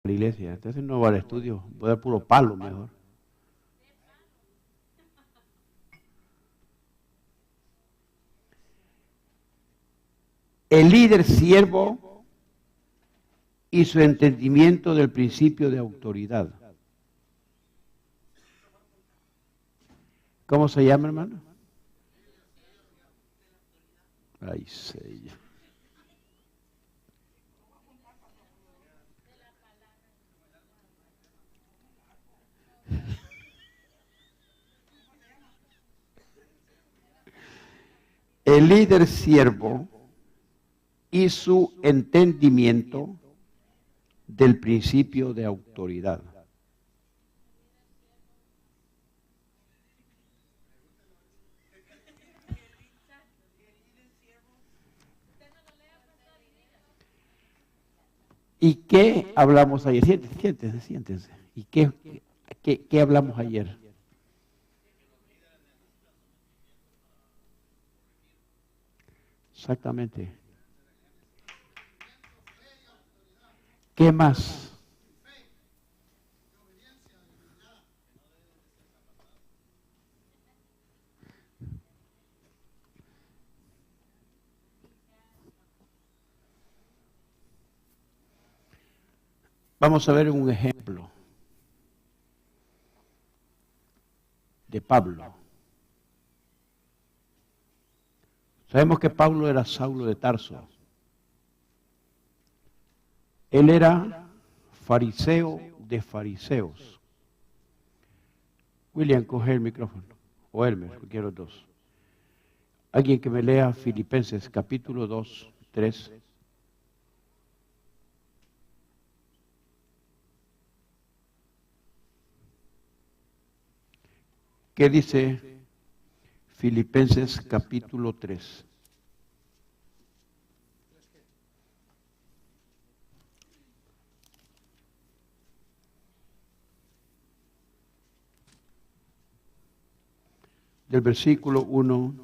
la iglesia. Entonces no va al estudio, voy a dar puro palo mejor. El líder siervo y su entendimiento del principio de autoridad. ¿Cómo se llama, hermano? Ay, Señor. El líder siervo y su entendimiento del principio de autoridad. ¿Y qué hablamos ayer? Siéntense. ¿Y qué hablamos ayer? Exactamente. ¿Qué más? Vamos a ver un ejemplo de Pablo. Sabemos que Pablo era Saulo de Tarso. Él era fariseo de fariseos. William, coge el micrófono. O Elmer, cualquiera de los dos. Alguien que me lea Filipenses capítulo 2, 3. ¿Qué dice Filipenses capítulo 3? Del versículo 1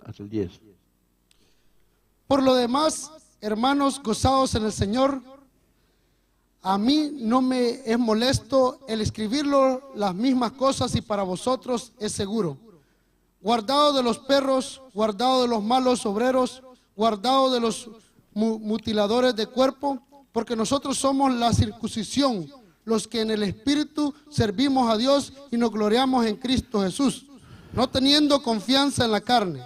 hasta el 10. Por lo demás, hermanos, gozados en el Señor. A mí no me es molesto el escribirlo las mismas cosas y para vosotros es seguro. Guardado de los perros, guardado de los malos obreros, guardado de los mutiladores de cuerpo, porque nosotros somos la circuncisión, los que en el Espíritu servimos a Dios y nos gloriamos en Cristo Jesús, no teniendo confianza en la carne,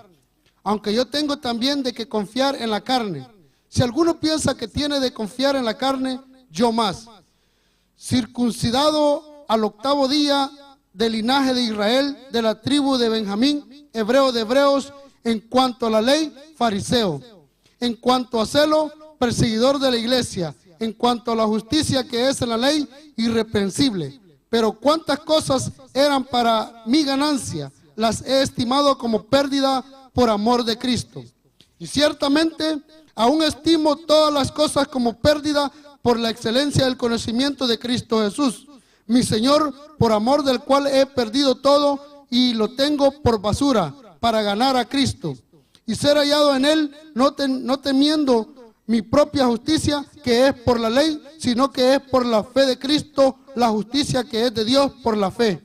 aunque yo tengo también de que confiar en la carne. Si alguno piensa que tiene de confiar en la carne, yo más, circuncidado al 8º día, del linaje de Israel, de la tribu de Benjamín, hebreo de hebreos, en cuanto a la ley, fariseo, en cuanto a celo, perseguidor de la iglesia, en cuanto a la justicia que es en la ley, irreprensible. Pero cuántas cosas eran para mi ganancia, las he estimado como pérdida por amor de Cristo. Y ciertamente aún estimo todas las cosas como pérdida por la excelencia del conocimiento de Cristo Jesús, mi Señor, por amor del cual he perdido todo y lo tengo por basura para ganar a Cristo y ser hallado en Él, no temiendo mi propia justicia que es por la ley, sino que es por la fe de Cristo, la justicia que es de Dios por la fe,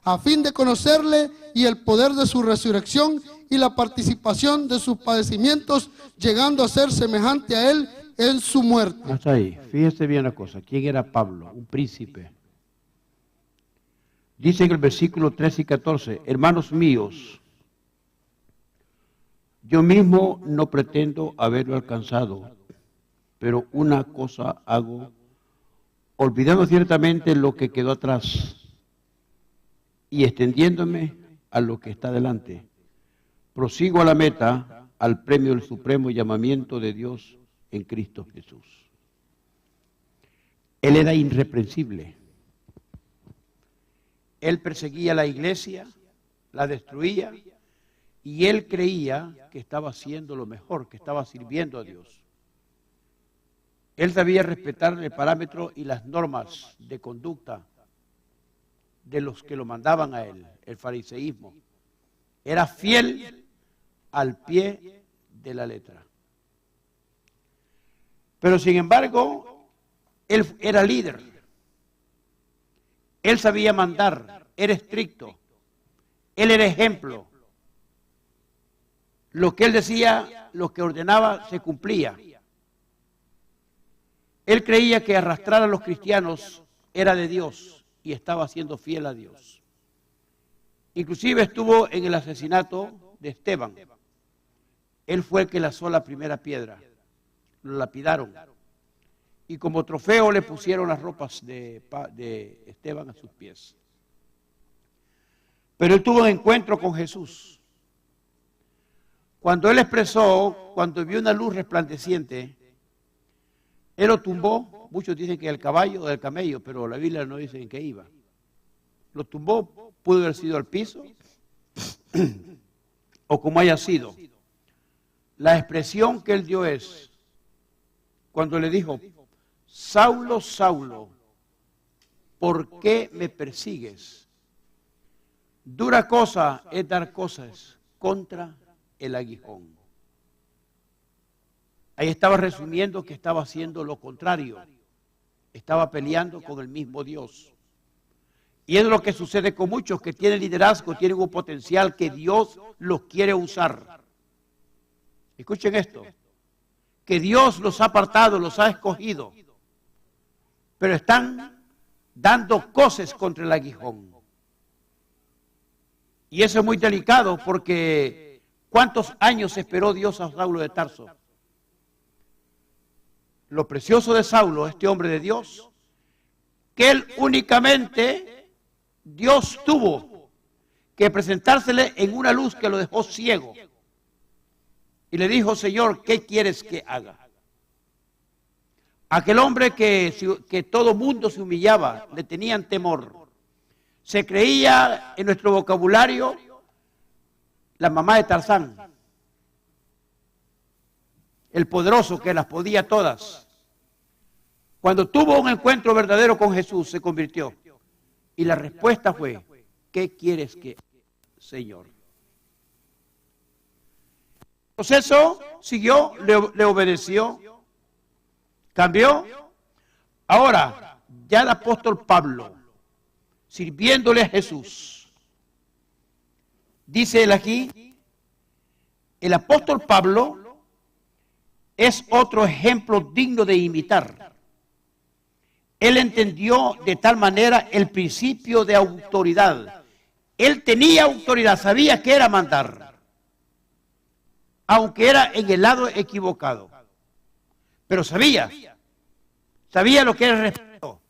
a fin de conocerle y el poder de su resurrección y la participación de sus padecimientos, llegando a ser semejante a Él en su muerte. Hasta ahí, fíjese bien la cosa. ¿Quién era Pablo? Un príncipe. Dice en el versículo 13 y 14, hermanos míos, yo mismo no pretendo haberlo alcanzado, pero una cosa hago, olvidando ciertamente lo que quedó atrás y extendiéndome a lo que está delante. Prosigo a la meta, al premio del supremo llamamiento de Dios en Cristo Jesús. Él era irreprensible. Él perseguía a la iglesia, la destruía, y él creía que estaba haciendo lo mejor, que estaba sirviendo a Dios. Él sabía respetar el parámetro y las normas de conducta de los que lo mandaban a él, el fariseísmo. Era fiel al pie de la letra. Pero sin embargo, él era líder. Él sabía mandar, era estricto. Él era ejemplo. Lo que él decía, lo que ordenaba, se cumplía. Él creía que arrastrar a los cristianos era de Dios y estaba siendo fiel a Dios. Inclusive estuvo en el asesinato de Esteban. Él fue el que lanzó la primera piedra. Lo lapidaron. Y como trofeo le pusieron las ropas de Esteban a sus pies. Pero él tuvo un encuentro con Jesús. Cuando él expresó, cuando vio una luz resplandeciente, él lo tumbó. Muchos dicen que el caballo o el camello, pero la Biblia no dice en qué iba. Lo tumbó, pudo haber sido al piso, o como haya sido. La expresión que él dio es, cuando le dijo, Saulo, Saulo, ¿por qué me persigues? Dura cosa es dar cosas contra el aguijón. Ahí estaba resumiendo que estaba haciendo lo contrario. Estaba peleando con el mismo Dios. Y es lo que sucede con muchos que tienen liderazgo, tienen un potencial que Dios los quiere usar. Escuchen esto. Que Dios los ha apartado, los ha escogido. Pero están dando cosas contra el aguijón. Y eso es muy delicado porque ¿cuántos años esperó Dios a Saulo de Tarso? Lo precioso de Saulo, este hombre de Dios, que él únicamente, Dios tuvo que presentársele en una luz que lo dejó ciego. Y le dijo, Señor, ¿qué quieres que haga? Aquel hombre que todo mundo se humillaba, le tenían temor. Se creía en nuestro vocabulario la mamá de Tarzán. El poderoso que las podía todas. Cuando tuvo un encuentro verdadero con Jesús, se convirtió. Y la respuesta fue, ¿qué quieres que haga, Señor? El proceso siguió, le obedeció, cambió. Ahora, ya el apóstol Pablo, sirviéndole a Jesús, dice él aquí, el apóstol Pablo es otro ejemplo digno de imitar. Él entendió de tal manera el principio de autoridad. Él tenía autoridad, sabía que era mandar, aunque era en el lado equivocado. Pero sabía lo que era respeto,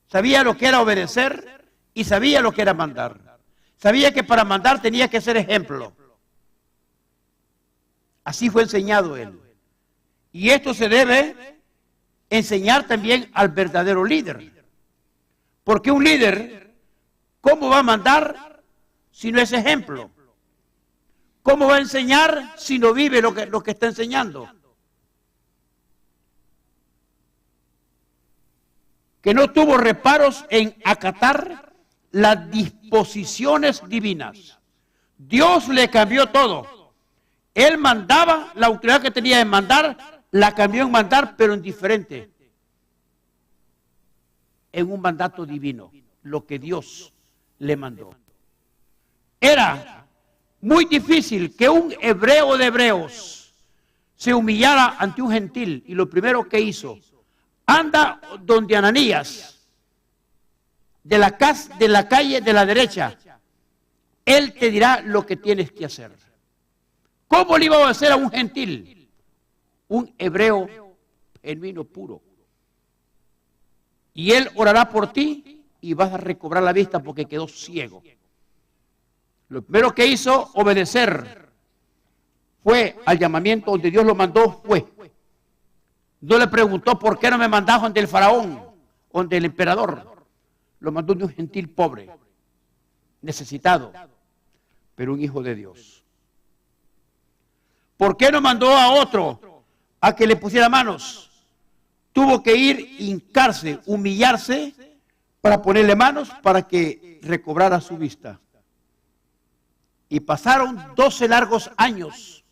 sabía lo que era obedecer y sabía lo que era mandar. Sabía que para mandar tenía que ser ejemplo. Así fue enseñado él. Y esto se debe enseñar también al verdadero líder. Porque un líder, ¿cómo va a mandar si no es ejemplo? ¿Cómo va a enseñar si no vive lo que está enseñando? Que no tuvo reparos en acatar las disposiciones divinas. Dios le cambió todo. Él mandaba, la autoridad que tenía en mandar, la cambió en mandar, pero en diferente. En un mandato divino, lo que Dios le mandó. Era muy difícil que un hebreo de hebreos se humillara ante un gentil, y lo primero que hizo, anda donde Ananías, de la calle de la derecha, él te dirá lo que tienes que hacer. ¿Cómo le iba a hacer a un gentil? Un hebreo genuino, puro. Y él orará por ti y vas a recobrar la vista porque quedó ciego. Lo primero que hizo, obedecer. Fue al llamamiento donde Dios lo mandó, fue. No le preguntó por qué no me mandaste donde el faraón, donde el emperador. Lo mandó de un gentil pobre, necesitado, pero un hijo de Dios. ¿Por qué no mandó a otro a que le pusiera manos? Tuvo que ir, hincarse, humillarse para ponerle manos para que recobrara su vista. Y pasaron 12 largos años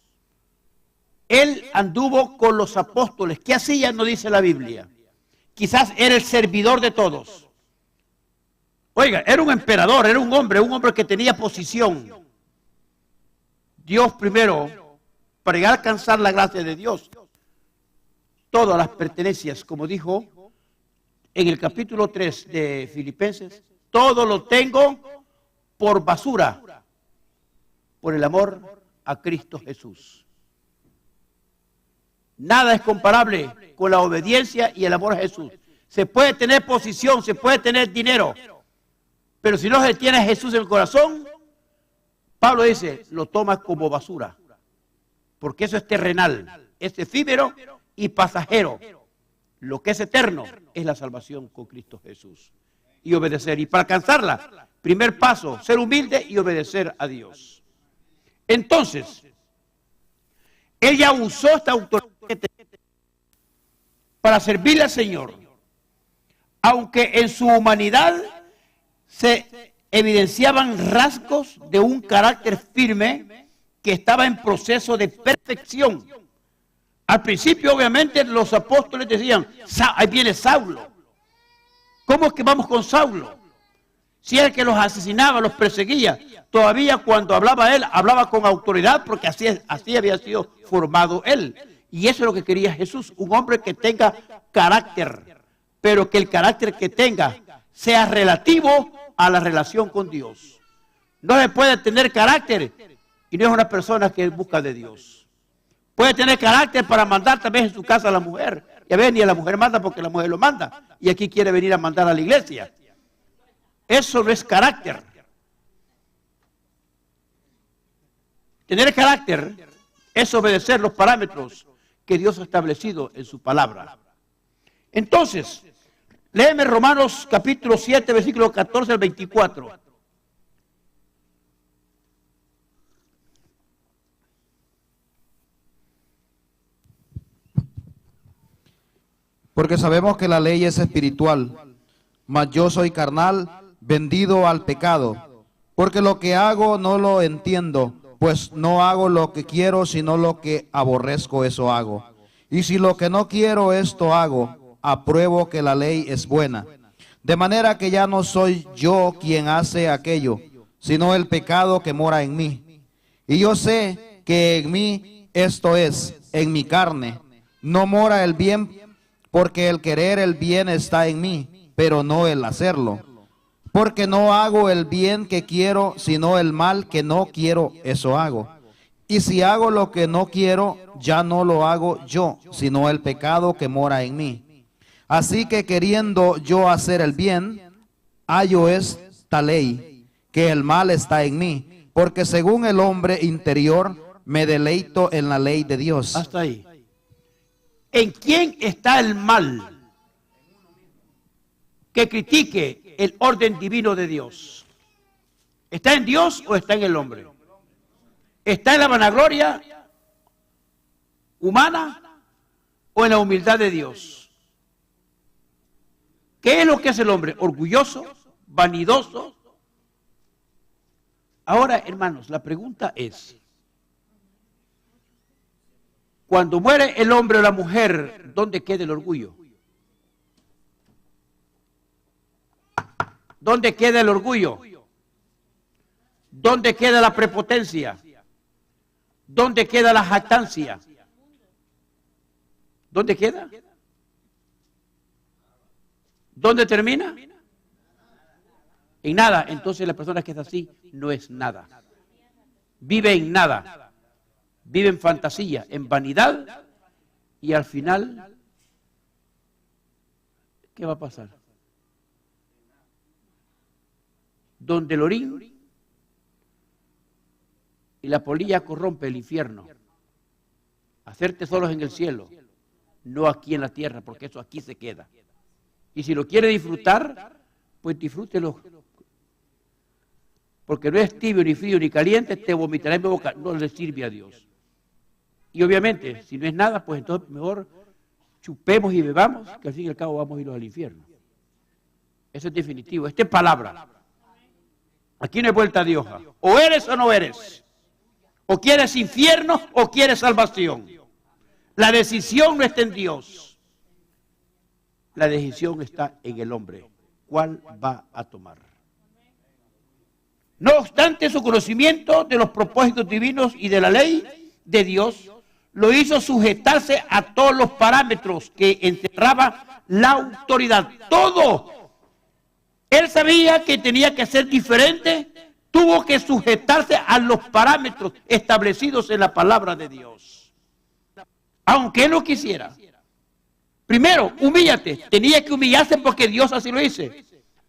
Él anduvo con los apóstoles. ¿Qué hacía? No dice la Biblia. Quizás era el servidor de todos. Oiga, era un emperador, era un hombre que tenía posición. Dios primero, para llegar a alcanzar la gracia de Dios, todas las pertenencias, como dijo en el capítulo 3 de Filipenses, todo lo tengo por basura, por el amor a Cristo Jesús. Nada es comparable con la obediencia y el amor a Jesús. Se puede tener posición, se puede tener dinero, pero si no se tiene a Jesús en el corazón, Pablo dice, lo tomas como basura, porque eso es terrenal, es efímero y pasajero. Lo que es eterno es la salvación con Cristo Jesús. Y obedecer. Y para alcanzarla, primer paso, ser humilde y obedecer a Dios. Entonces, él ya usó esta autoridad para servirle al Señor. Aunque en su humanidad se evidenciaban rasgos de un carácter firme que estaba en proceso de perfección. Al principio, obviamente, los apóstoles decían, ahí viene Saulo. ¿Cómo es que vamos con Saulo? Si era el que los asesinaba, los perseguía. Todavía cuando hablaba él, hablaba con autoridad porque así había sido formado él. Y eso es lo que quería Jesús, un hombre que tenga carácter, pero que el carácter que tenga sea relativo a la relación con Dios. No se puede tener carácter y no es una persona que busca de Dios. Puede tener carácter para mandar también en su casa a la mujer. Ya ven, ni a la mujer manda porque la mujer lo manda. Y aquí quiere venir a mandar a la iglesia. Eso no es carácter. Tener carácter es obedecer los parámetros que Dios ha establecido en su palabra. Entonces, léeme Romanos capítulo 7, versículo 14 al 24. Porque sabemos que la ley es espiritual, mas yo soy carnal, vendido al pecado. Porque lo que hago no lo entiendo, pues no hago lo que quiero, sino lo que aborrezco, eso hago. Y si lo que no quiero, esto hago, apruebo que la ley es buena. De manera que ya no soy yo quien hace aquello, sino el pecado que mora en mí. Y yo sé que en mí, esto es, en mi carne, no mora el bien, porque el querer el bien está en mí, pero no el hacerlo. Porque no hago el bien que quiero, sino el mal que no quiero, eso hago. Y si hago lo que no quiero, ya no lo hago yo, sino el pecado que mora en mí. Así que queriendo yo hacer el bien, hallo esta ley, que el mal está en mí, porque según el hombre interior me deleito en la ley de Dios. Hasta ahí. ¿En quién está el mal que critique el orden divino de Dios? ¿Está en Dios o está en el hombre? ¿Está en la vanagloria humana o en la humildad de Dios? ¿Qué es lo que es el hombre? ¿Orgulloso? ¿Vanidoso? Ahora, hermanos, la pregunta es, cuando muere el hombre o la mujer, ¿dónde queda el orgullo? ¿Dónde queda el orgullo? ¿Dónde queda la prepotencia? ¿Dónde queda la jactancia? ¿Dónde queda? ¿Dónde termina? En nada. Entonces la persona que es así no es nada. Vive en nada. Vive en fantasía, en vanidad, y al final, ¿qué va a pasar? Donde el orín y la polilla corrompe el infierno. Hacer tesoros en el cielo, no aquí en la tierra, porque eso aquí se queda. Y si lo quiere disfrutar, pues disfrútelo. Porque no es tibio, ni frío, ni caliente, te vomitará en mi boca. No le sirve a Dios. Y obviamente, si no es nada, pues entonces mejor chupemos y bebamos, que al fin y al cabo vamos a irnos al infierno. Eso es definitivo. Esta es palabra. Aquí no hay vuelta de hoja. O eres o no eres. O quieres infierno o quieres salvación. La decisión no está en Dios. La decisión está en el hombre. ¿Cuál va a tomar? No obstante, su conocimiento de los propósitos divinos y de la ley de Dios lo hizo sujetarse a todos los parámetros que encerraba la autoridad. Todo. Él sabía que tenía que ser diferente, tuvo que sujetarse a los parámetros establecidos en la palabra de Dios. Aunque él no quisiera. Primero, humíllate. Tenía que humillarse porque Dios así lo dice.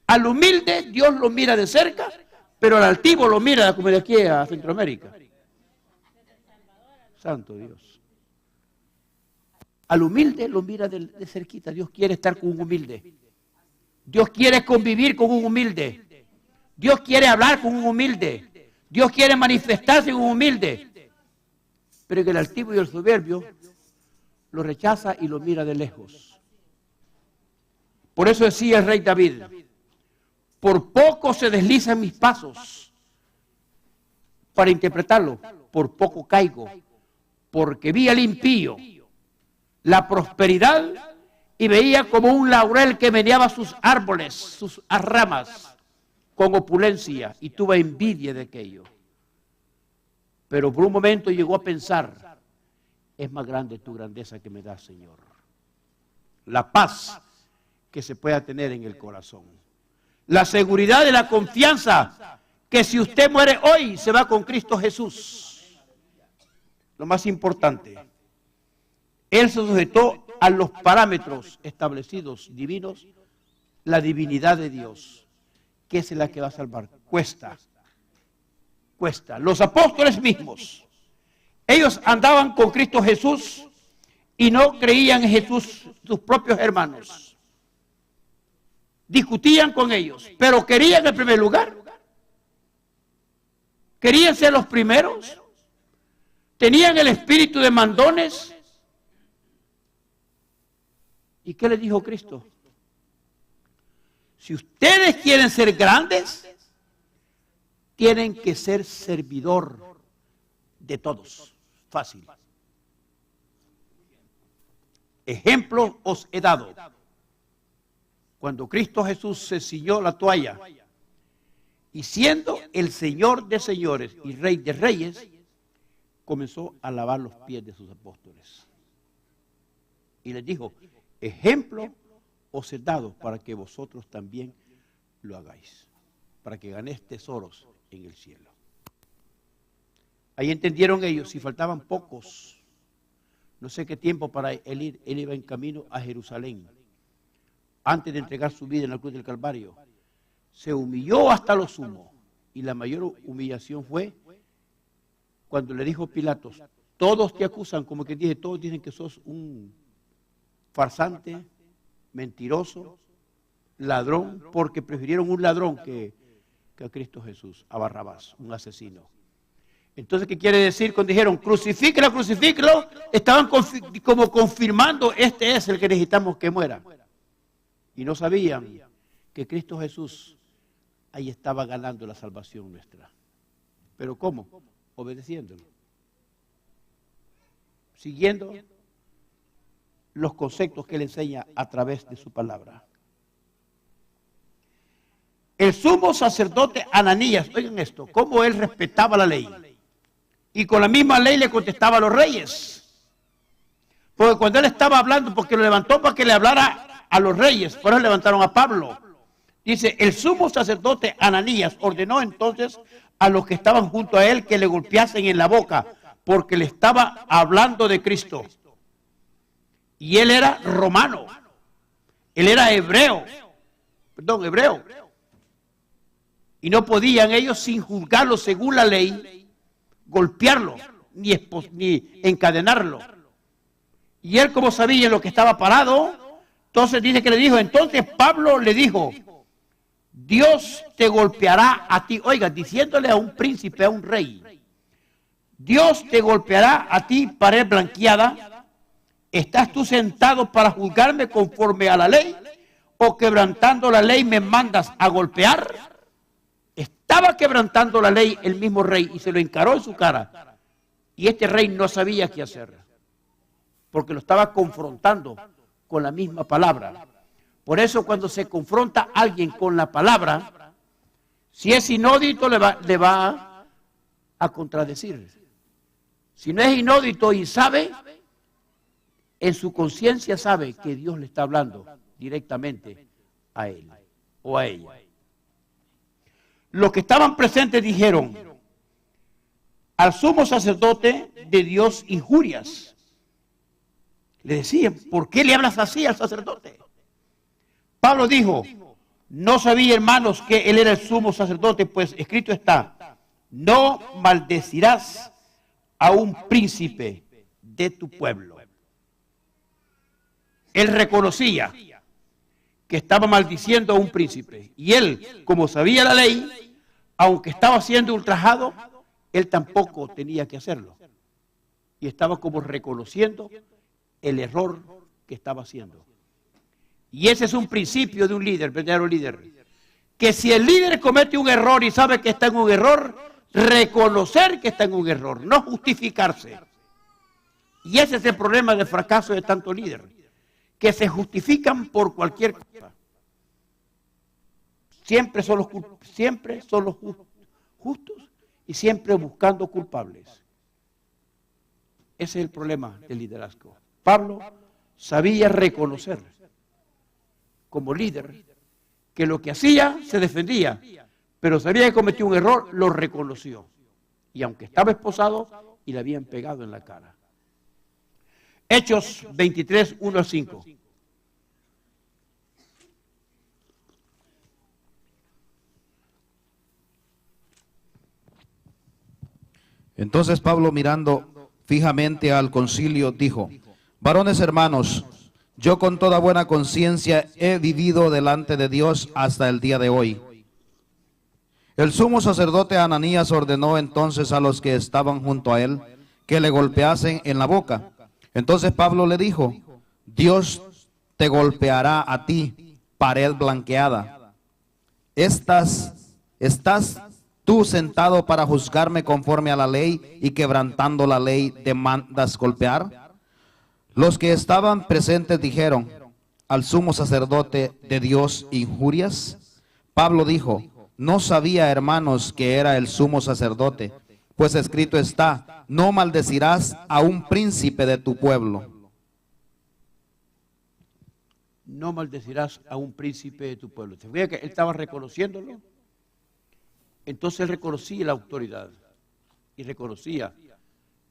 Al humilde Dios lo mira de cerca, pero al altivo lo mira como de aquí a Centroamérica. Santo Dios. Al humilde lo mira de cerquita. Dios quiere estar con un humilde. Dios quiere convivir con un humilde. Dios quiere hablar con un humilde. Dios quiere manifestarse con un humilde. Pero que el altivo y el soberbio lo rechaza y lo mira de lejos. Por eso decía el rey David: por poco se deslizan mis pasos. Para interpretarlo, por poco caigo, porque vi al impío la prosperidad y veía como un laurel que meneaba sus árboles, sus ramas, con opulencia, y tuve envidia de aquello. Pero por un momento llegó a pensar: es más grande tu grandeza que me das, Señor. La paz que se pueda tener en el corazón. La seguridad y la confianza que si usted muere hoy, se va con Cristo Jesús. Lo más importante, él se sujetó a los parámetros establecidos divinos, la divinidad de Dios, que es la que va a salvar. Cuesta. Los apóstoles mismos, ellos andaban con Cristo Jesús y no creían en Jesús, sus propios hermanos. Discutían con ellos, pero querían el primer lugar. Querían ser los primeros. Tenían el espíritu de mandones. ¿Y qué les dijo Cristo? Si ustedes quieren ser grandes, tienen que ser servidor de todos. Fácil. Ejemplo os he dado. Cuando Cristo Jesús se ciñó la toalla y siendo el Señor de señores y Rey de reyes, comenzó a lavar los pies de sus apóstoles. Y les dijo: ejemplo os he dado para que vosotros también lo hagáis, para que ganéis tesoros en el cielo. Ahí entendieron ellos, si faltaban pocos, no sé qué tiempo para él iba en camino a Jerusalén. Antes de entregar su vida en la cruz del Calvario, se humilló hasta lo sumo. Y la mayor humillación fue cuando le dijo Pilatos: todos te acusan, como que dije, todos dicen que sos un farsante, mentiroso, ladrón, porque prefirieron un ladrón que a Cristo Jesús, a Barrabás, un asesino. Entonces, ¿qué quiere decir cuando dijeron crucifíquelo, crucifíquelo? Estaban como confirmando: este es el que necesitamos que muera. Y no sabían que Cristo Jesús ahí estaba ganando la salvación nuestra. ¿Pero cómo? Obedeciéndolo. Siguiendo los conceptos que él enseña a través de su palabra. El sumo sacerdote Ananías, oigan esto, cómo él respetaba la ley. Y con la misma ley le contestaba a los reyes. Porque cuando él estaba hablando, porque lo levantó para que le hablara a los reyes, por eso levantaron a Pablo. Dice: el sumo sacerdote Ananías ordenó entonces a los que estaban junto a él que le golpeasen en la boca, porque le estaba hablando de Cristo. Y él era romano, él era hebreo. Y no podían ellos, sin juzgarlo según la ley, golpearlo, ni encadenarlo. Y él, como sabía lo que estaba parado, entonces dice que le dijo, entonces Pablo le dijo: Dios te golpeará a ti. Oiga, diciéndole a un príncipe, a un rey: Dios te golpeará a ti, pared blanqueada. ¿Estás tú sentado para juzgarme conforme a la ley? ¿O quebrantando la ley me mandas a golpear? Estaba quebrantando la ley el mismo rey y se lo encaró en su cara. Y este rey no sabía qué hacer. porque lo estaba confrontando con la misma palabra. Por eso cuando se confronta a alguien con la palabra, si es inaudito le va a contradecir. Si no es inaudito y sabe, en su conciencia sabe que Dios le está hablando directamente a él o a ella. Los que estaban presentes dijeron: al sumo sacerdote de Dios injurias. Le decían: ¿por qué le hablas así al sacerdote? Pablo dijo: no sabía, hermanos, que él era el sumo sacerdote, pues escrito está: no maldecirás a un príncipe de tu pueblo. Él reconocía que estaba maldiciendo a un príncipe, y él, como sabía la ley, aunque estaba siendo ultrajado, él tampoco tenía que hacerlo, y estaba como reconociendo el error que estaba haciendo. Y ese es un principio de un líder, verdadero líder, que si el líder comete un error y sabe que está en un error, reconocer que está en un error, no justificarse. Y ese es el problema del fracaso de tanto líder, que se justifican por cualquier cosa. Siempre son los justos y siempre buscando culpables. Ese es el problema del liderazgo. Pablo sabía reconocer como líder que lo que hacía se defendía, pero sabía que cometió un error, lo reconoció. Y aunque estaba esposado y le habían pegado en la cara. Hechos 23, 1 al 5. Entonces Pablo, mirando fijamente al concilio, dijo: varones hermanos, yo con toda buena conciencia he vivido delante de Dios hasta el día de hoy. El sumo sacerdote Ananías ordenó entonces a los que estaban junto a él que le golpeasen en la boca. Entonces Pablo le dijo: Dios te golpeará a ti, pared blanqueada. ¿Estás tú sentado para juzgarme conforme a la ley, y quebrantando la ley te mandas golpear? Los que estaban presentes dijeron: ¿al sumo sacerdote de Dios injurias? Pablo dijo: no sabía, hermanos, que era el sumo sacerdote, pues escrito está: no maldecirás a un príncipe de tu pueblo. No maldecirás a un príncipe de tu pueblo. ¿Se fija que él estaba reconociéndolo? Entonces él reconocía la autoridad y reconocía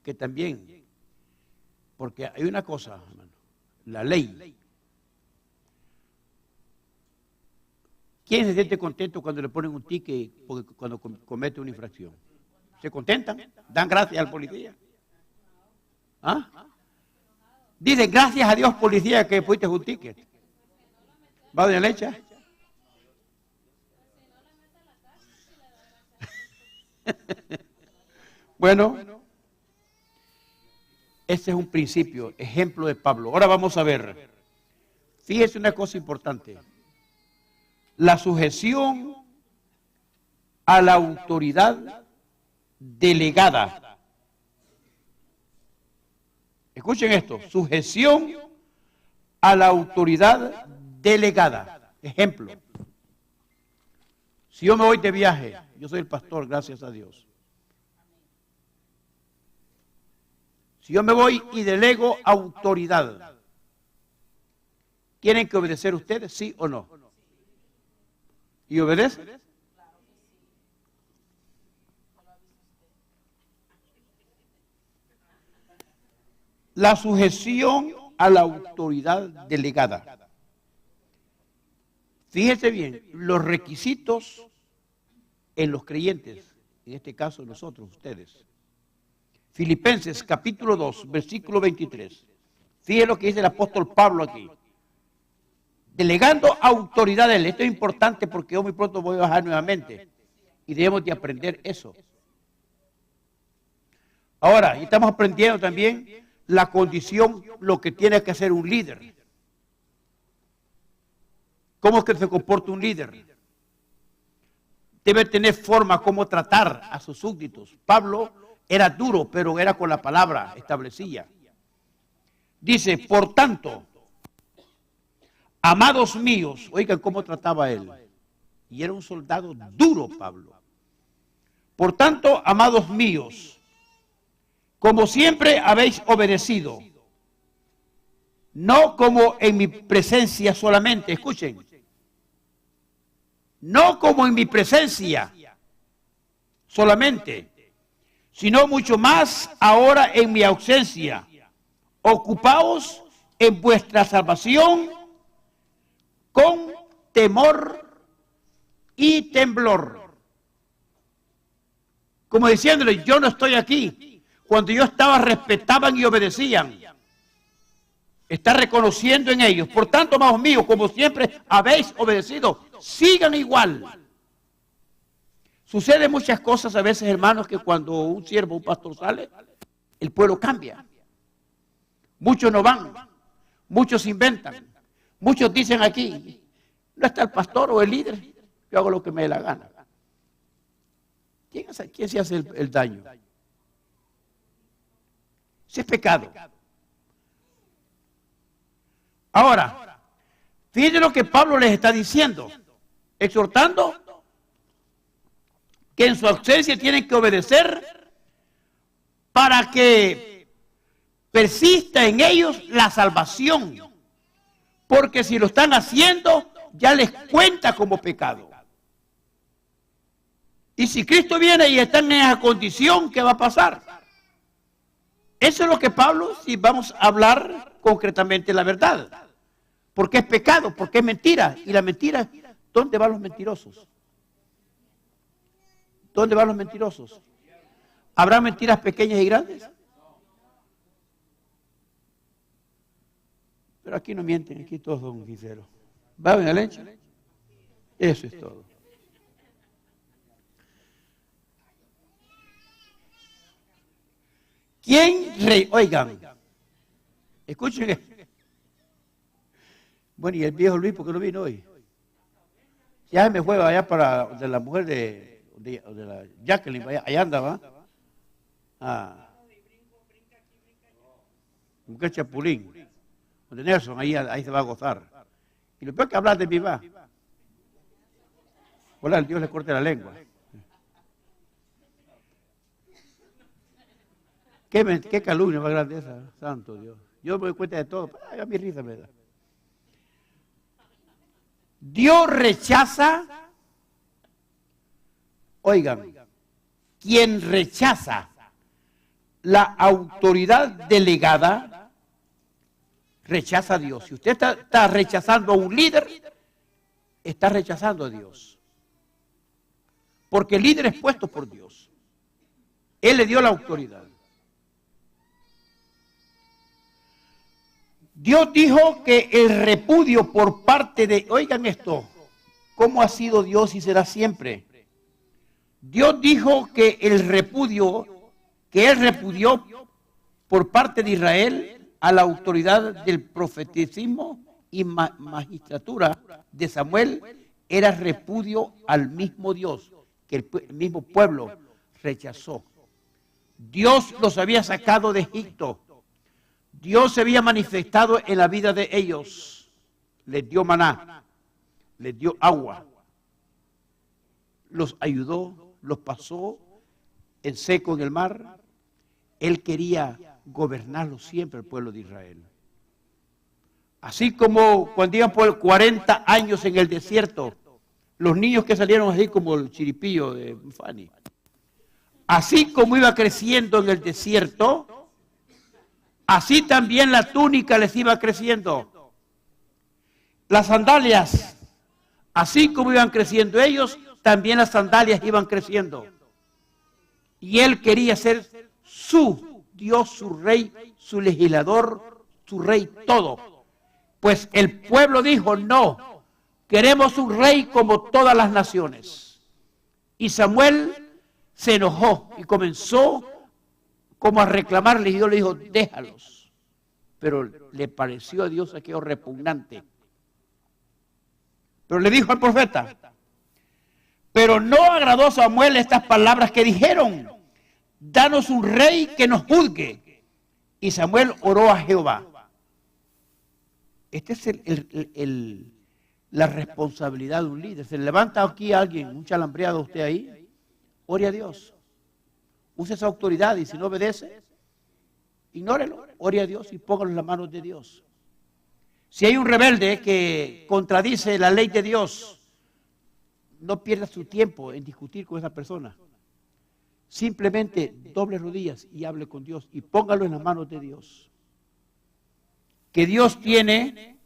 que también, porque hay una cosa, hermano, la ley. ¿Quién se siente contento cuando le ponen un ticket cuando comete una infracción? ¿Se contentan? ¿Dan gracias al policía? ¿Ah? Dice: gracias a Dios, policía, que pusiste un ticket. ¿Va doña Lecha? Bueno, ese es un principio, ejemplo de Pablo. Ahora vamos a ver, fíjese una cosa importante: la sujeción a la autoridad delegada. Escuchen esto: sujeción a la autoridad delegada. Ejemplo: si yo me voy de viaje, yo soy el pastor, gracias a Dios. Si yo me voy y delego autoridad, ¿tienen que obedecer ustedes, sí o no? ¿Y obedecen? La sujeción a la autoridad delegada. Fíjese bien, los requisitos en los creyentes, en este caso nosotros, ustedes. Filipenses capítulo 2, versículo 23. Fíjese lo que dice el apóstol Pablo aquí. Delegando autoridades. Esto es importante porque yo muy pronto voy a bajar nuevamente y debemos de aprender eso. Ahora, y estamos aprendiendo también la condición, lo que tiene que hacer un líder. ¿Cómo es que se comporta un líder? Debe tener forma cómo tratar a sus súbditos. Pablo era duro, pero era con la palabra establecida. Dice, por tanto, amados míos, oigan cómo trataba él. Y era un soldado duro, Pablo. Por tanto, amados míos, como siempre habéis obedecido, no como en mi presencia solamente, escuchen, no como en mi presencia solamente, sino mucho más ahora en mi ausencia. Ocupaos en vuestra salvación con temor y temblor. Como diciéndole, yo no estoy aquí. Cuando yo estaba, respetaban y obedecían. Está reconociendo en ellos. Por tanto, amados míos, como siempre habéis obedecido, sigan igual. Sucede muchas cosas a veces, hermanos, que cuando un siervo, un pastor sale, el pueblo cambia. Muchos no van, muchos inventan, muchos dicen aquí, no está el pastor o el líder, yo hago lo que me dé la gana. ¿Quién se hace el daño? Ese es pecado. Ahora, fíjense lo que Pablo les está diciendo, exhortando que en su ausencia tienen que obedecer para que persista en ellos la salvación, porque si lo están haciendo, ya les cuenta como pecado. Y si Cristo viene y están en esa condición, ¿qué va a pasar? Eso es lo que Pablo, si vamos a hablar concretamente la verdad, porque es pecado, porque es mentira, y la mentira, ¿dónde van los mentirosos? ¿Dónde van los mentirosos? ¿Habrá mentiras pequeñas y grandes? Pero aquí no mienten, aquí todos son sinceros. ¿Va en la leche? Eso es todo. ¿Quién rey? Oigan, escuchen. Bueno, y el viejo Luis, ¿por qué no vino hoy? Ya me fue allá para de la mujer de la Jacqueline, allá andaba. Mujer Chapulín. De Nelson, ahí se va a gozar. Y lo peor que hablar de mi va. Hola, el Dios le corte la lengua. ¿Qué calumnia más grande esa? Santo Dios. Yo me doy cuenta de todo. A mi risa me da. Dios rechaza, oigan, quien rechaza la autoridad delegada, rechaza a Dios. Si usted está rechazando a un líder, está rechazando a Dios. Porque el líder es puesto por Dios. Él le dio la autoridad. Dios dijo que el repudio por parte de, oigan esto, ¿cómo ha sido Dios y será siempre? Dios dijo que el repudio, que Él repudió por parte de Israel a la autoridad del profetismo y magistratura de Samuel, era repudio al mismo Dios, que el mismo pueblo rechazó. Dios los había sacado de Egipto. Dios se había manifestado en la vida de ellos. Les dio maná, les dio agua, los ayudó, los pasó en seco en el mar. Él quería gobernarlo siempre, el pueblo de Israel. Así como cuando iban por 40 años en el desierto, los niños que salieron así como el chiripillo de Fanny. Así como iba creciendo en el desierto, así también la túnica les iba creciendo. Las sandalias, así como iban creciendo ellos, también las sandalias iban creciendo. Y Él quería ser su Dios, su rey, su legislador, su rey todo. Pues el pueblo dijo, no, queremos un rey como todas las naciones. Y Samuel se enojó y comenzó como a reclamarle, y Dios le dijo, déjalos. Pero le pareció a Dios aquello repugnante. Pero le dijo al profeta, pero no agradó a Samuel estas palabras que dijeron, danos un rey que nos juzgue. Y Samuel oró a Jehová. Esta es la responsabilidad de un líder. Se levanta aquí alguien, un calambreado usted ahí, ore a Dios. Use esa autoridad y si no obedece, ignórelo, ore a Dios y póngalo en las manos de Dios. Si hay un rebelde que contradice la ley de Dios, no pierda su tiempo en discutir con esa persona. Simplemente doble rodillas y hable con Dios y póngalo en las manos de Dios. Que Dios tiene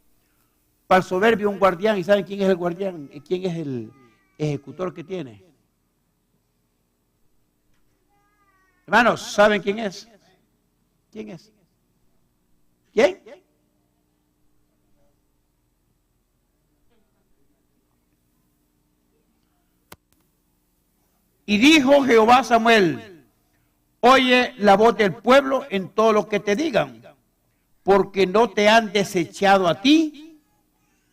para el soberbio un guardián. ¿Y saben quién es el guardián? ¿Quién es el ejecutor que tiene? Hermanos, ¿saben quién es? ¿Quién es? ¿Quién? Y dijo Jehová a Samuel, oye la voz del pueblo en todo lo que te digan, porque no te han desechado a ti,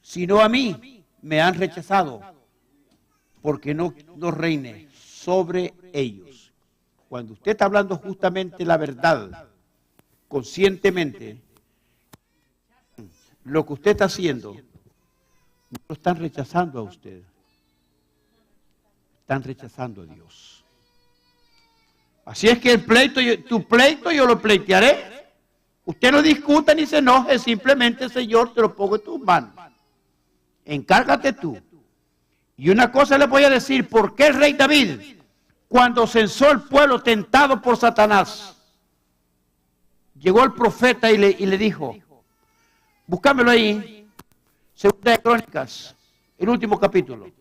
sino a mí me han rechazado, porque no reine sobre ellos. Cuando usted está hablando justamente la verdad, conscientemente, lo que usted está haciendo, no lo están rechazando a usted. Están rechazando a Dios. Así es que tu pleito yo lo pleitearé. Usted no discuta ni se enoje, simplemente, Señor, te lo pongo en tus manos. Encárgate tú. Y una cosa le voy a decir, ¿por qué el rey David, cuando censó el pueblo tentado por Satanás, llegó el profeta y le dijo, búscamelo ahí, Segunda de Crónicas, el último capítulo.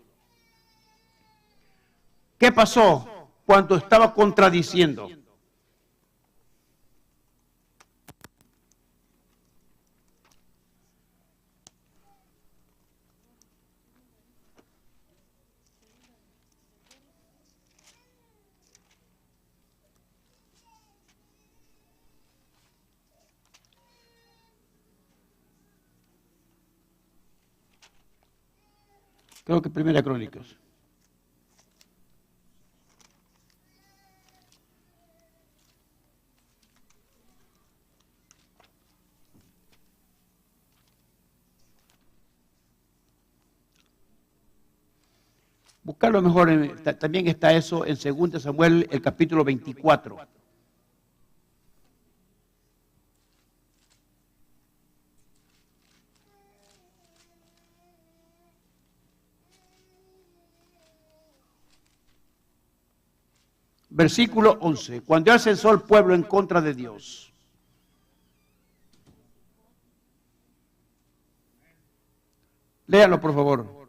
¿Qué pasó cuando estaba contradiciendo? Creo que Primera Crónicas. Buscarlo mejor, también está eso en 2 Samuel, el capítulo 24. Versículo 11. Cuando él censó el pueblo en contra de Dios. Léalo, por favor.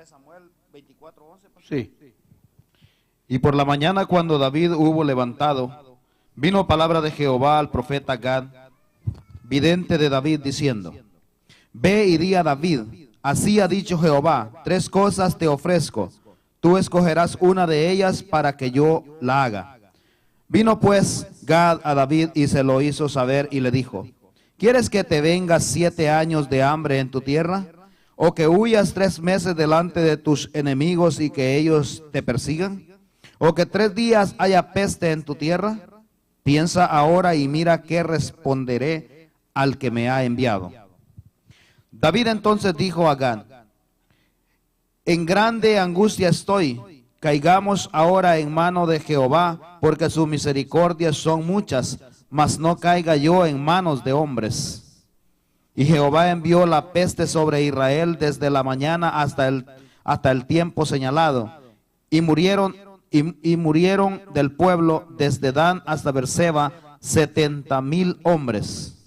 De Samuel 24:11. Sí. Y por la mañana, cuando David hubo levantado, vino palabra de Jehová al profeta Gad, vidente de David, diciendo, ve y di a David, así ha dicho Jehová, 3 cosas te ofrezco, tú escogerás una de ellas para que yo la haga. Vino pues Gad a David y se lo hizo saber y le dijo, ¿quieres que te vengas 7 años de hambre en tu tierra? ¿O que huyas 3 meses delante de tus enemigos y que ellos te persigan? ¿O que 3 días haya peste en tu tierra? Piensa ahora y mira qué responderé al que me ha enviado. David entonces dijo a Gad, en grande angustia estoy, caigamos ahora en mano de Jehová, porque sus misericordias son muchas, mas no caiga yo en manos de hombres. Y Jehová envió la peste sobre Israel desde la mañana hasta el tiempo señalado. Y murieron del pueblo desde Dan hasta Berseba 70,000 hombres.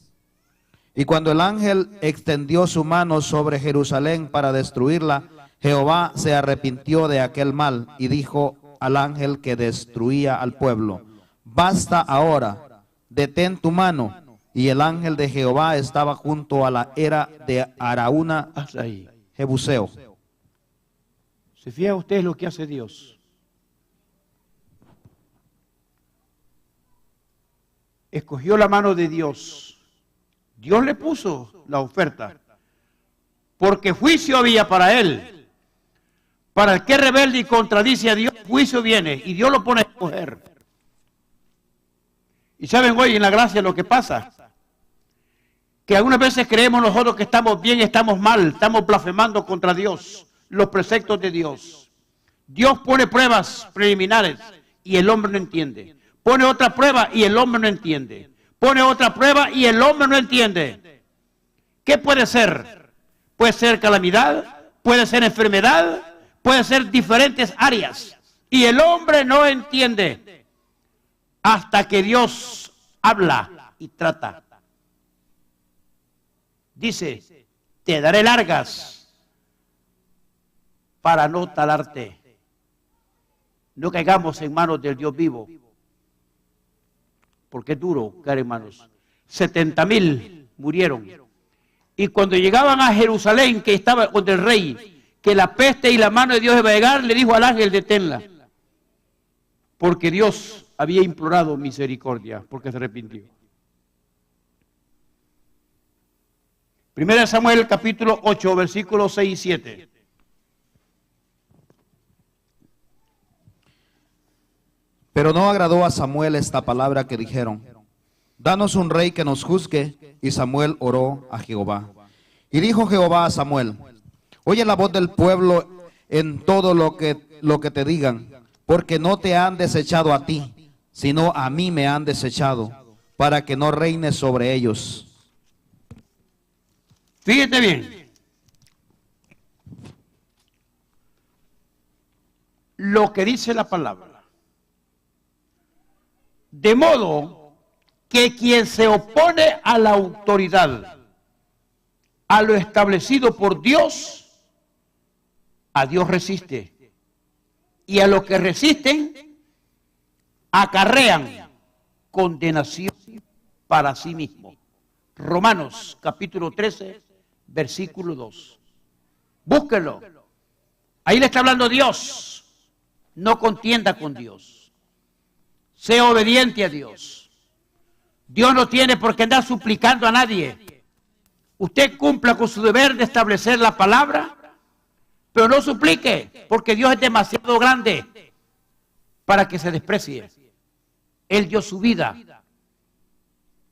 Y cuando el ángel extendió su mano sobre Jerusalén para destruirla, Jehová se arrepintió de aquel mal y dijo al ángel que destruía al pueblo, basta ahora, detén tu mano. Y el ángel de Jehová estaba junto a la era de Araúna, Jebuseo. ¿Se fija usted lo que hace Dios? Escogió la mano de Dios. Dios le puso la oferta. Porque juicio había para él. Para el que rebelde y contradice a Dios, juicio viene. Y Dios lo pone a escoger. Y saben hoy en la gracia lo que pasa, que algunas veces creemos nosotros que estamos bien, estamos mal, estamos blasfemando contra Dios, los preceptos de Dios. Dios pone pruebas preliminares y el hombre no entiende. Pone otra prueba y el hombre no entiende. Pone otra prueba y el hombre no entiende. ¿Qué puede ser? Puede ser calamidad, puede ser enfermedad, puede ser diferentes áreas. Y el hombre no entiende hasta que Dios habla y trata. Dice, te daré largas para no talarte. No caigamos en manos del Dios vivo. Porque es duro caer en manos. 70,000 murieron. Y cuando llegaban a Jerusalén, que estaba con el rey, que la peste y la mano de Dios iba a llegar, le dijo al ángel, deténla. Porque Dios había implorado misericordia, porque se arrepintió. 1 Samuel capítulo 8, versículos 6 y 7. Pero no agradó a Samuel esta palabra que dijeron: danos un rey que nos juzgue. Y Samuel oró a Jehová. Y dijo Jehová a Samuel: oye la voz del pueblo en todo lo que te digan, porque no te han desechado a ti, sino a mí me han desechado, para que no reines sobre ellos. Fíjate bien. Lo que dice la palabra. De modo que quien se opone a la autoridad, a lo establecido por Dios, a Dios resiste. Y a los que resisten, acarrean condenación para sí mismo. Romanos capítulo 13, versículo 2. Búsquenlo. Ahí le está hablando Dios. No contienda con Dios. Sea obediente a Dios. Dios no tiene por qué andar suplicando a nadie. Usted cumpla con su deber de establecer la palabra, pero no suplique, porque Dios es demasiado grande para que se desprecie. Él dio su vida.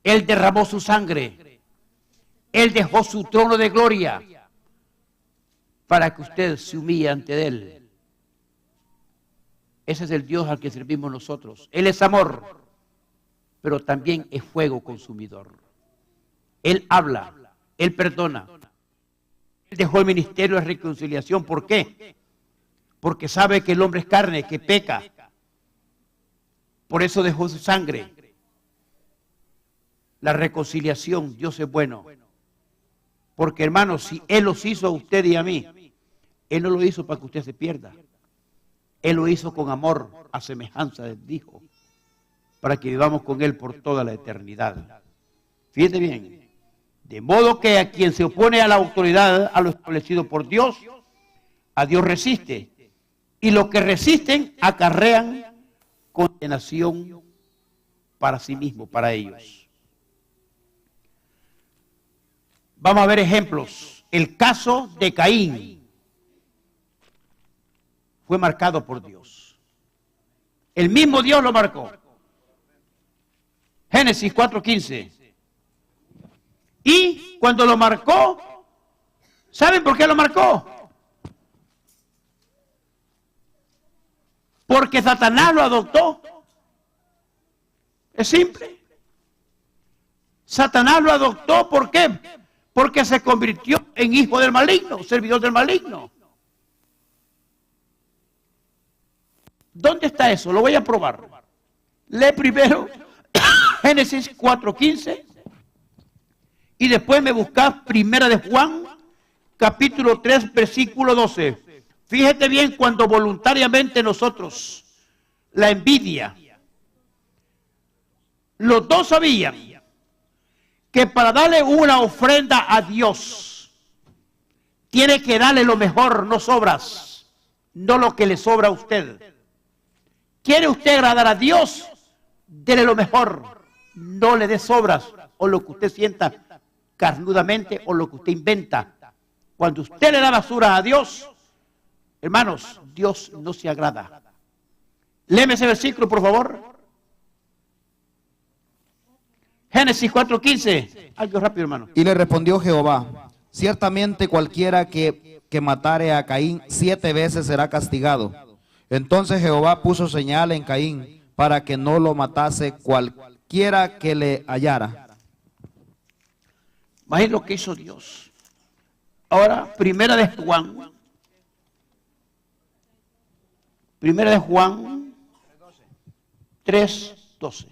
Él derramó su sangre. Él dejó su trono de gloria para que usted se humille ante Él. Ese es el Dios al que servimos nosotros. Él es amor, pero también es fuego consumidor. Él habla, Él perdona. Él dejó el ministerio de reconciliación. ¿Por qué? Porque sabe que el hombre es carne, que peca. Por eso dejó su sangre. La reconciliación, Dios es bueno. Porque hermanos, si Él los hizo a usted y a mí, Él no lo hizo para que usted se pierda. Él lo hizo con amor, a semejanza del Hijo, para que vivamos con Él por toda la eternidad. Fíjate bien, de modo que a quien se opone a la autoridad, a lo establecido por Dios, a Dios resiste. Y los que resisten acarrean condenación para sí mismos, para ellos. Vamos a ver ejemplos. El caso de Caín fue marcado por Dios. El mismo Dios lo marcó. Génesis 4:15. Y cuando lo marcó, ¿saben por qué lo marcó? Porque Satanás lo adoptó. Es simple. Satanás lo adoptó, ¿por qué? Porque se convirtió en hijo del maligno, servidor del maligno. ¿Dónde está eso? Lo voy a probar. Lee primero Génesis 4:15 y después me buscas Primera de Juan, capítulo 3, versículo 12. Fíjate bien cuando voluntariamente nosotros, la envidia, los dos sabían que para darle una ofrenda a Dios, tiene que darle lo mejor, no sobras, no lo que le sobra a usted. ¿Quiere usted agradar a Dios? Dele lo mejor, no le dé sobras o lo que usted sienta carnudamente o lo que usted inventa. Cuando usted le da basura a Dios, hermanos, Dios no se agrada. Léeme ese versículo, por favor. Génesis 4:15. Algo rápido, hermano. Y le respondió Jehová, ciertamente cualquiera que matare a Caín 7 veces será castigado. Entonces Jehová puso señal en Caín para que no lo matase cualquiera que le hallara. Imagínate lo que hizo Dios. Ahora, Primera de Juan 3:12.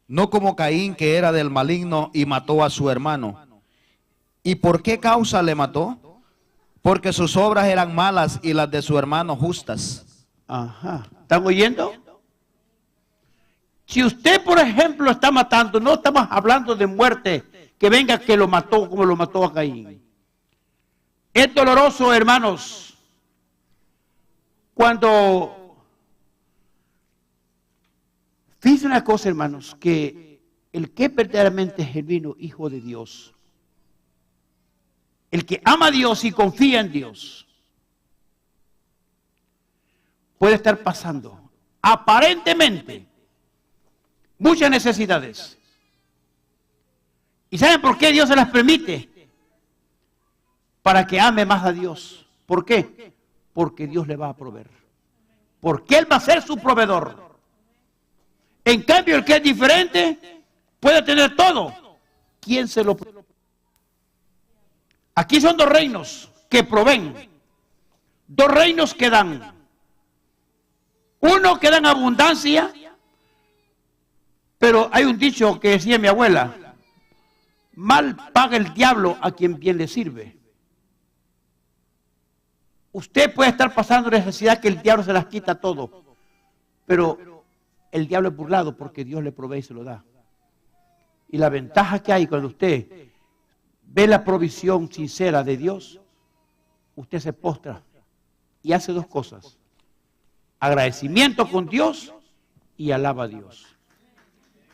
No como Caín, que era del maligno y mató a su hermano. ¿Y por qué causa le mató? Porque sus obras eran malas y las de su hermano justas. Ajá. ¿Están oyendo? Si usted, por ejemplo, está matando, no estamos hablando de muerte, que venga que lo mató como lo mató a Caín. Es doloroso, hermanos, cuando... Fíjense una cosa, hermanos, que el que verdaderamente es genuino hijo de Dios, el que ama a Dios y confía en Dios, puede estar pasando aparentemente muchas necesidades. ¿Y saben por qué Dios se las permite? Para que ame más a Dios. ¿Por qué? Porque Dios le va a proveer. Porque Él va a ser su proveedor. En cambio, el que es diferente puede tener todo. ¿Quién se lo provee? Aquí son dos reinos que proveen. Dos reinos que dan. Uno que da en abundancia, pero hay un dicho que decía mi abuela: mal paga el diablo a quien bien le sirve. Usted puede estar pasando necesidad que el diablo se las quita todo, pero el diablo es burlado porque Dios le provee y se lo da. Y la ventaja que hay cuando usted ve la provisión sincera de Dios, usted se postra y hace dos cosas: agradecimiento con Dios y alaba a Dios.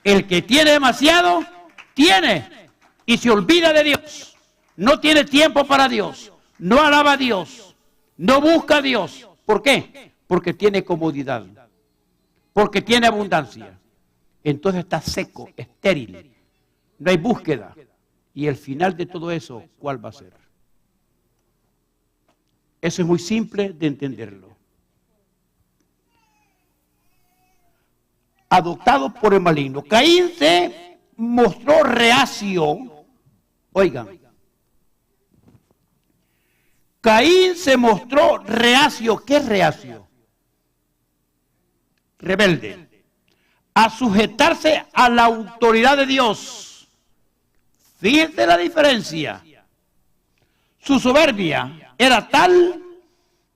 El que tiene demasiado, tiene y se olvida de Dios. No tiene tiempo para Dios, no alaba a Dios, no busca a Dios. ¿Por qué? Porque tiene comodidad, porque tiene abundancia. Entonces está seco, estéril, no hay búsqueda. Y el final de todo eso, ¿cuál va a ser? Eso es muy simple de entenderlo. Adoptado por el maligno. Caín se mostró reacio. Oigan. Caín se mostró reacio. ¿Qué es reacio? Rebelde. A sujetarse a la autoridad de Dios. Fíjense la diferencia. Su soberbia era tal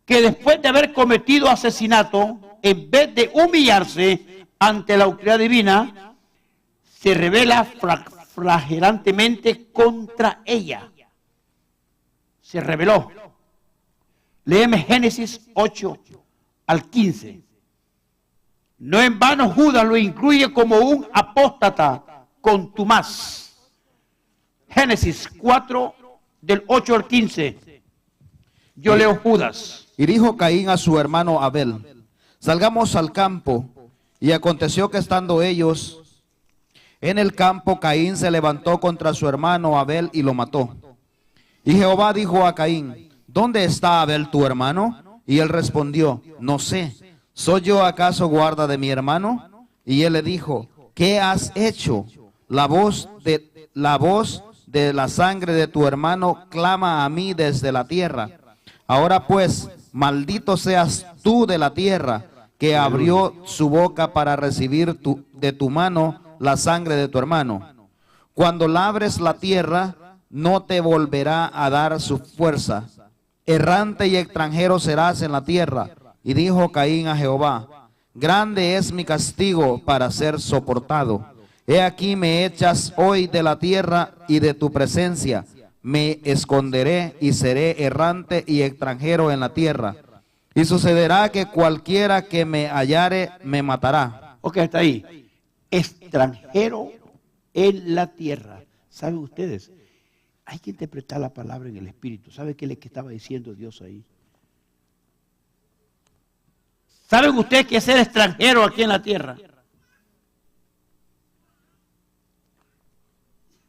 que después de haber cometido asesinato, en vez de humillarse ante la autoridad divina, se rebela flagelantemente contra ella. Se rebeló. Léeme Génesis 8-15. No en vano Judas lo incluye como un apóstata contumaz. Génesis 4, del 8 al 15. Yo leo Judas. Y dijo Caín a su hermano Abel: salgamos al campo. Y aconteció que estando ellos en el campo, Caín se levantó contra su hermano Abel y lo mató. Y Jehová dijo a Caín: ¿dónde está Abel tu hermano? Y él respondió: no sé. ¿Soy yo acaso guarda de mi hermano? Y él le dijo: ¿qué has hecho? La voz de la sangre de tu hermano clama a mí desde la tierra. Ahora pues, maldito seas tú de la tierra, que abrió su boca para recibir de tu mano la sangre de tu hermano. Cuando labres la tierra, no te volverá a dar su fuerza. Errante y extranjero serás en la tierra. Y dijo Caín a Jehová: grande es mi castigo para ser soportado. He aquí me echas hoy de la tierra y de tu presencia. Me esconderé y seré errante y extranjero en la tierra. Y sucederá que cualquiera que me hallare me matará. Ok, hasta ahí. Extranjero en la tierra. ¿Saben ustedes? Hay que interpretar la palabra en el Espíritu. ¿Sabe qué es lo que estaba diciendo Dios ahí? ¿Saben ustedes qué es ser extranjero aquí en la tierra?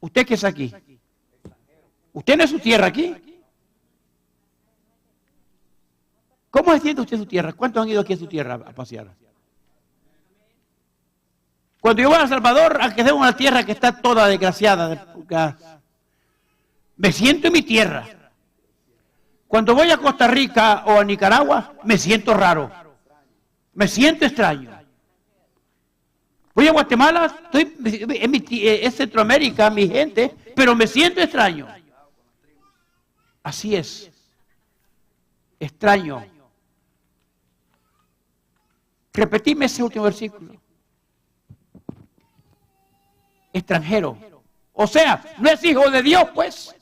¿Usted qué es aquí? ¿Usted no es su tierra aquí? ¿Cómo se siente usted su tierra? ¿Cuántos han ido aquí a su tierra a pasear? Cuando yo voy a El Salvador, aunque sea una tierra que está toda desgraciada, me siento en mi tierra. Cuando voy a Costa Rica o a Nicaragua, me siento raro. Me siento extraño. Voy a Guatemala, es Centroamérica, mi gente, pero me siento extraño. Así es. Extraño. Repetime ese último versículo. Extranjero. O sea, no es hijo de Dios, pues.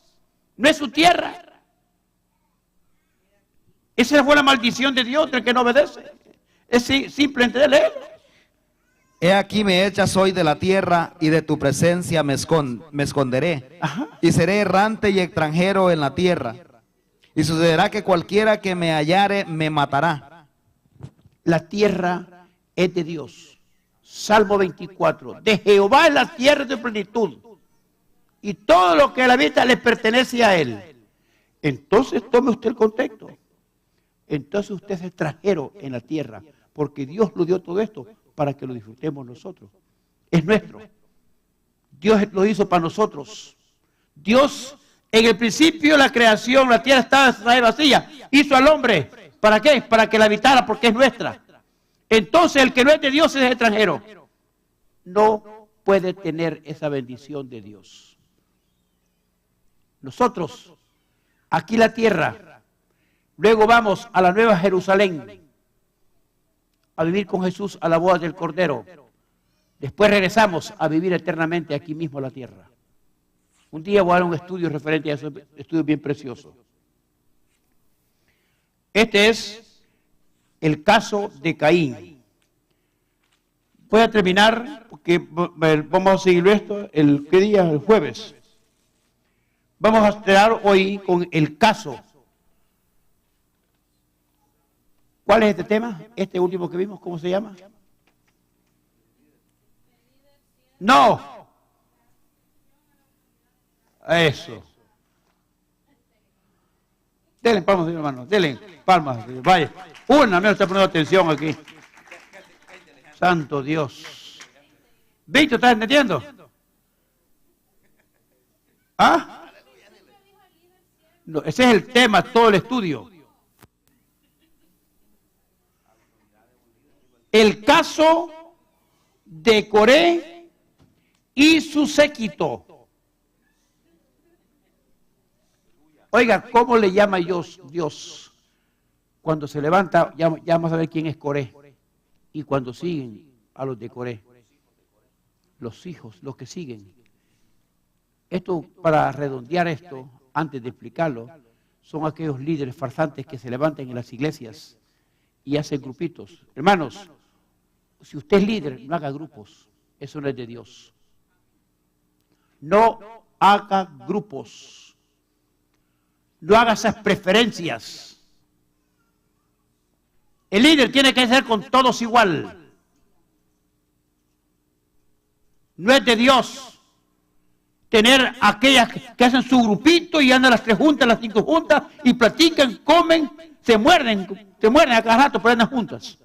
No es su tierra. Esa fue la maldición de Dios del que no obedece. Es simplemente de leer. He aquí me echas hoy de la tierra y de tu presencia me esconderé. Ajá. Y seré errante y extranjero en la tierra. Y sucederá que cualquiera que me hallare me matará. La tierra es de Dios. Salmo 24. De Jehová es la tierra de plenitud. Y todo lo que la habita le pertenece a él. Entonces tome usted el contexto. Entonces usted es extranjero en la tierra. Porque Dios lo dio todo esto para que lo disfrutemos nosotros. Es nuestro. Dios lo hizo para nosotros. Dios, en el principio de la creación, la tierra estaba vacía. Hizo al hombre. ¿Para qué? Para que la habitara, porque es nuestra. Entonces el que no es de Dios es extranjero. No puede tener esa bendición de Dios. Nosotros, aquí la tierra, luego vamos a la Nueva Jerusalén, a vivir con Jesús a la boda del Cordero. Después regresamos a vivir eternamente aquí mismo en la tierra. Un día voy a dar un estudio referente a eso, estudio bien precioso. Este es el caso de Caín. Voy a terminar, porque vamos a seguir esto, ¿qué día? El jueves. Vamos a estar hoy con el caso. ¿Cuál es este tema? Este último que vimos, ¿cómo se llama? No. Eso. Denle palmas, hermano. Denle palmas. Vaya. Una, me está poniendo atención aquí. Santo Dios. ¿Víctor, estás entendiendo? ¿Ah? No, ese es el tema, todo el estudio. El caso de Coré y su séquito. Oiga, ¿cómo le llama Dios? Cuando se levanta, ya vamos a ver quién es Coré. Y cuando siguen a los de Coré, los hijos, los que siguen. Esto, para redondear esto, antes de explicarlo, son aquellos líderes farsantes que se levantan en las iglesias y hacen grupitos. Hermanos, si usted es líder, no haga grupos. Eso no es de Dios. No haga grupos. No haga esas preferencias. El líder tiene que ser con todos igual. No es de Dios tener aquellas que hacen su grupito y andan las 3 juntas, las 5 juntas y platican, comen, se muerden a cada rato, pero andan juntas.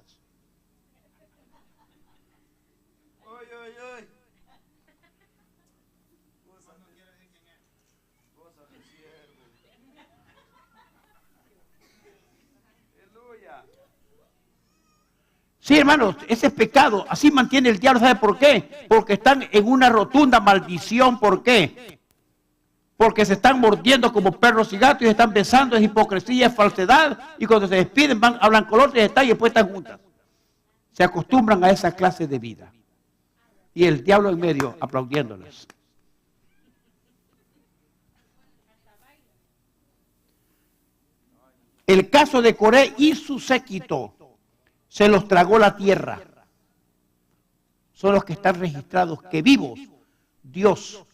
Sí, hermanos, ese es pecado. Así mantiene el diablo. ¿Sabe por qué? Porque están en una rotunda maldición. ¿Por qué? Porque se están mordiendo como perros y gatos y se están besando. Es hipocresía, es falsedad. Y cuando se despiden, hablan color y después están juntas. Se acostumbran a esa clase de vida. Y el diablo en medio aplaudiéndolas. El caso de Coré y su séquito. Se los tragó la tierra. Son los que están registrados que vivos Dios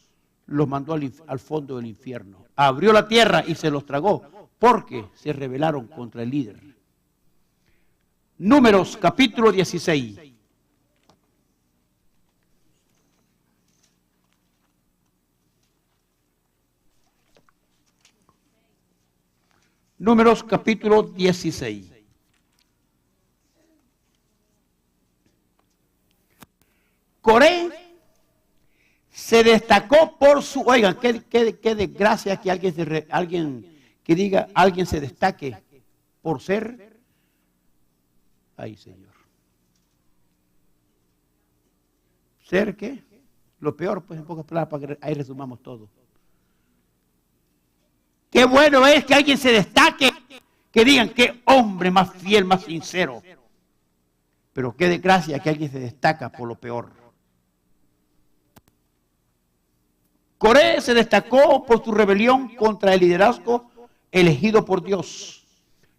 los mandó al fondo del infierno. Abrió la tierra y se los tragó porque se rebelaron contra el líder. Números capítulo 16. Números capítulo 16. Coré se destacó por su... Oigan, qué desgracia que alguien que diga, alguien se destaque por ser... Ay, Señor. ¿Ser qué? Lo peor, pues, en pocas palabras, para que ahí resumamos todo. Qué bueno es que alguien se destaque, que digan, qué hombre más fiel, más sincero. Pero qué desgracia que alguien se destaca por lo peor. Coré se destacó por su rebelión contra el liderazgo elegido por Dios.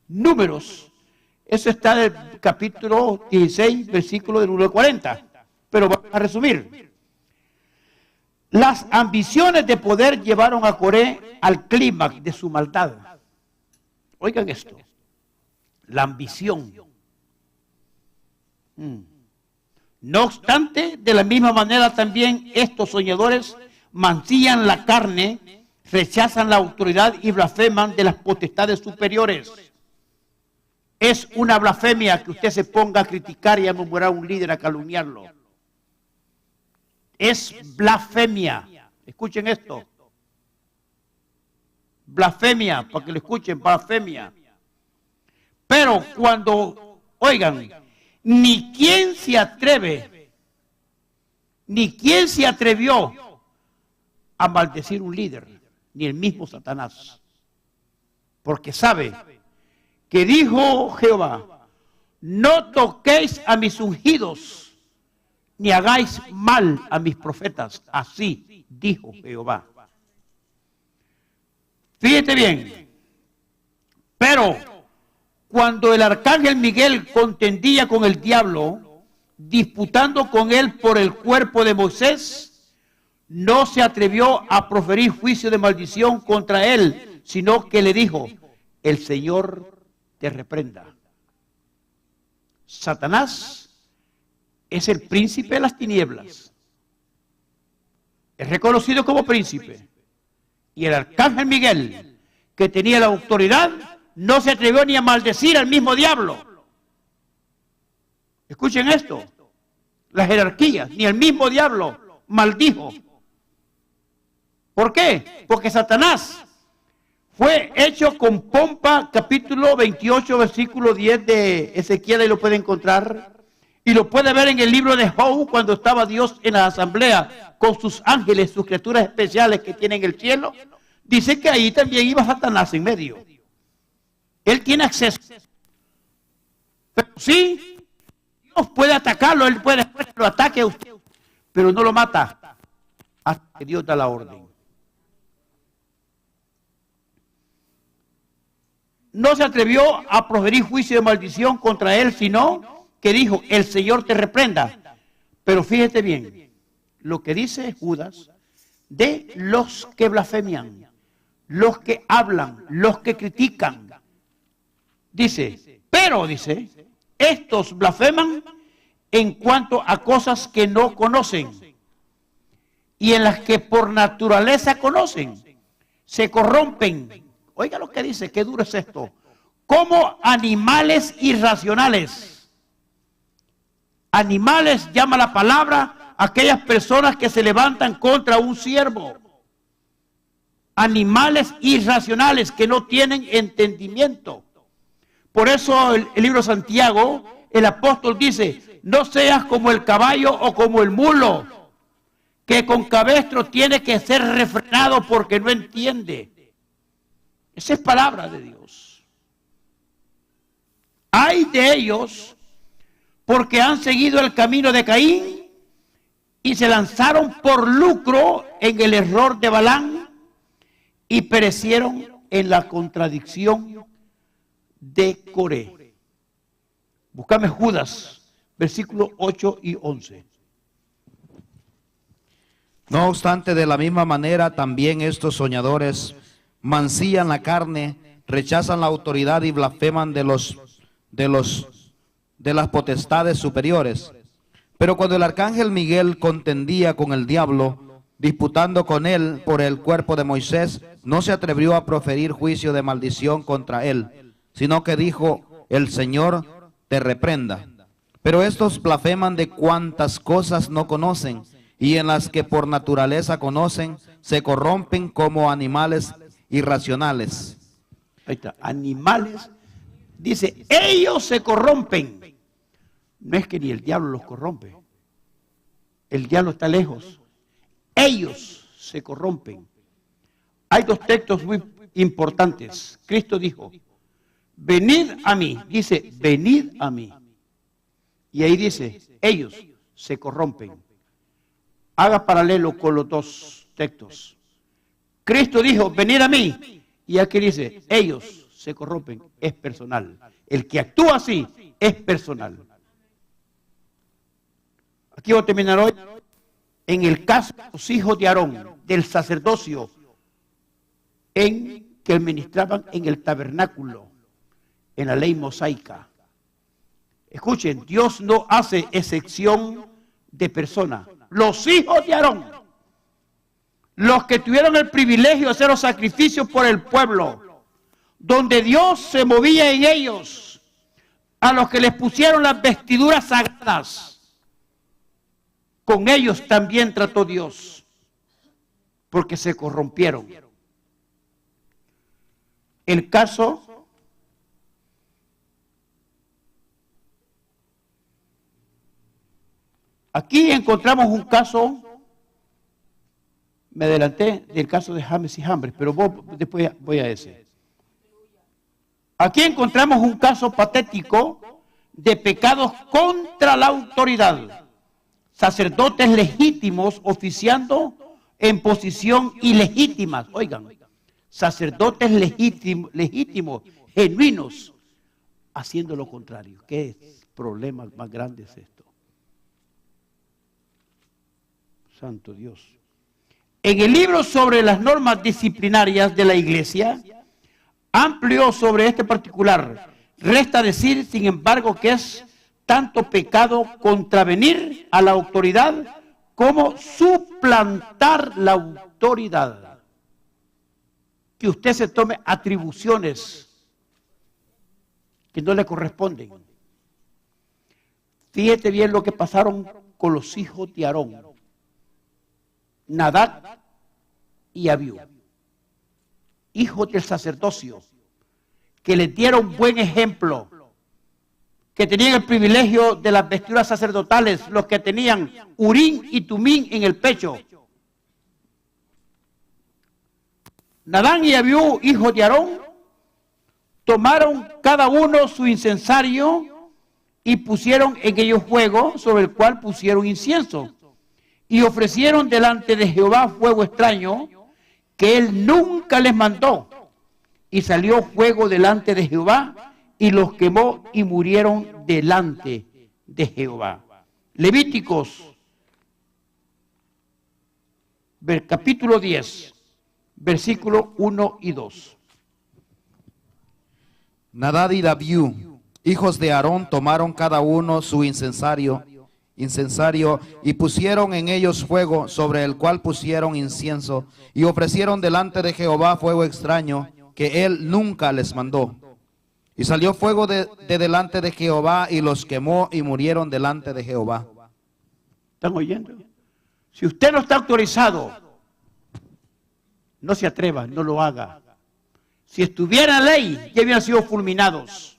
Números, eso está en el capítulo 16, versículo del 1 al 40. Pero vamos a resumir. Las ambiciones de poder llevaron a Coré al clímax de su maldad. Oigan esto. La ambición. No obstante, de la misma manera también estos soñadores mancillan la carne, rechazan la autoridad y blasfeman de las potestades superiores. Es una blasfemia que usted se ponga a criticar y a murmurar a un líder, a calumniarlo. Es blasfemia. Escuchen esto. Blasfemia, para que lo escuchen, blasfemia. Pero cuando, oigan, ni quien se atrevió a maldecir un líder, ni el mismo Satanás. Porque sabe que dijo Jehová, no toquéis a mis ungidos, ni hagáis mal a mis profetas. Así dijo Jehová. Fíjate bien. Pero cuando el arcángel Miguel contendía con el diablo, disputando con él por el cuerpo de Moisés, no se atrevió a proferir juicio de maldición contra él, sino que le dijo, el Señor te reprenda. Satanás es el príncipe de las tinieblas. Es reconocido como príncipe. Y el arcángel Miguel, que tenía la autoridad, no se atrevió ni a maldecir al mismo diablo. Escuchen esto. La jerarquía, ni el mismo diablo maldijo. ¿Por qué? Porque Satanás fue hecho con pompa, capítulo 28, versículo 10 de Ezequiel, y lo puede encontrar. Y lo puede ver en el libro de Job, cuando estaba Dios en la asamblea con sus ángeles, sus criaturas especiales que tienen el cielo. Dice que ahí también iba Satanás en medio. Él tiene acceso. Pero sí, Dios puede atacarlo, él puede después que lo ataque a usted, pero no lo mata hasta que Dios da la orden. No se atrevió a proferir juicio de maldición contra él, sino que dijo, el Señor te reprenda. Pero fíjate bien, lo que dice Judas, de los que blasfemian, los que hablan, los que critican. Dice, pero dice, estos blasfeman en cuanto a cosas que no conocen y en las que por naturaleza conocen, se corrompen. Oiga lo que dice, qué duro es esto. Como animales irracionales. Animales, llama la palabra, aquellas personas que se levantan contra un siervo. Animales irracionales que no tienen entendimiento. Por eso el libro de Santiago, el apóstol dice, no seas como el caballo o como el mulo, que con cabestro tiene que ser refrenado porque no entiende. Esa es palabra de Dios. Hay de ellos porque han seguido el camino de Caín y se lanzaron por lucro en el error de Balaam y perecieron en la contradicción de Coré. Búscame Judas, versículos 8 y 11. No obstante, de la misma manera, también estos soñadores mancillan la carne, rechazan la autoridad y blasfeman de las potestades superiores. Pero cuando el arcángel Miguel contendía con el diablo, disputando con él por el cuerpo de Moisés, no se atrevió a proferir juicio de maldición contra él, sino que dijo: el Señor te reprenda. Pero estos blasfeman de cuantas cosas no conocen, y en las que por naturaleza conocen, se corrompen como animales irracionales. Ahí está, animales. Dice, ellos se corrompen. No es que ni el diablo los corrompe. El diablo está lejos. Ellos se corrompen. Hay dos textos muy importantes. Cristo dijo, venid a mí. Dice, venid a mí. Y ahí dice, ellos se corrompen. Haga paralelo con los dos textos. Cristo dijo, venid a mí. Y aquí dice, ellos se corrompen. Es personal. El que actúa así es personal. Aquí voy a terminar hoy. En el caso de los hijos de Aarón, del sacerdocio, en que ministraban en el tabernáculo, en la ley mosaica. Escuchen, Dios no hace excepción de persona. Los hijos de Aarón, los que tuvieron el privilegio de hacer los sacrificios por el pueblo, donde Dios se movía en ellos, a los que les pusieron las vestiduras sagradas, con ellos también trató Dios, porque se corrompieron. El caso aquí encontramos un caso, me adelanté del caso de James y Jambres, pero después voy a ese. Aquí encontramos un caso patético de pecados contra la autoridad. Sacerdotes legítimos oficiando en posición ilegítima. Oigan, sacerdotes legítimos, genuinos, haciendo lo contrario. ¿Qué problema más grande es esto? Santo Dios. En el libro sobre las normas disciplinarias de la iglesia, amplio sobre este particular, resta decir, sin embargo, que es tanto pecado contravenir a la autoridad como suplantar la autoridad. Que usted se tome atribuciones que no le corresponden. Fíjate bien lo que pasaron con los hijos de Aarón, Nadab y Abiú, hijos del sacerdocio, que les dieron buen ejemplo, que tenían el privilegio de las vestiduras sacerdotales, los que tenían Urín y Tumín en el pecho. Nadab y Abiú, hijos de Aarón, tomaron cada uno su incensario y pusieron en ellos fuego, sobre el cual pusieron incienso, y ofrecieron delante de Jehová fuego extraño, que él nunca les mandó, y salió fuego delante de Jehová, y los quemó y murieron delante de Jehová. Levíticos, capítulo 10, versículos 1 y 2. Nadab y Abiú, hijos de Aarón, tomaron cada uno su incensario y pusieron en ellos fuego, sobre el cual pusieron incienso, y ofrecieron delante de Jehová fuego extraño, que él nunca les mandó. Y salió fuego de delante de Jehová, y los quemó y murieron delante de Jehová. ¿Están oyendo? Si usted no está autorizado, no se atreva, no lo haga. Si estuviera en ley, ya hubieran sido fulminados.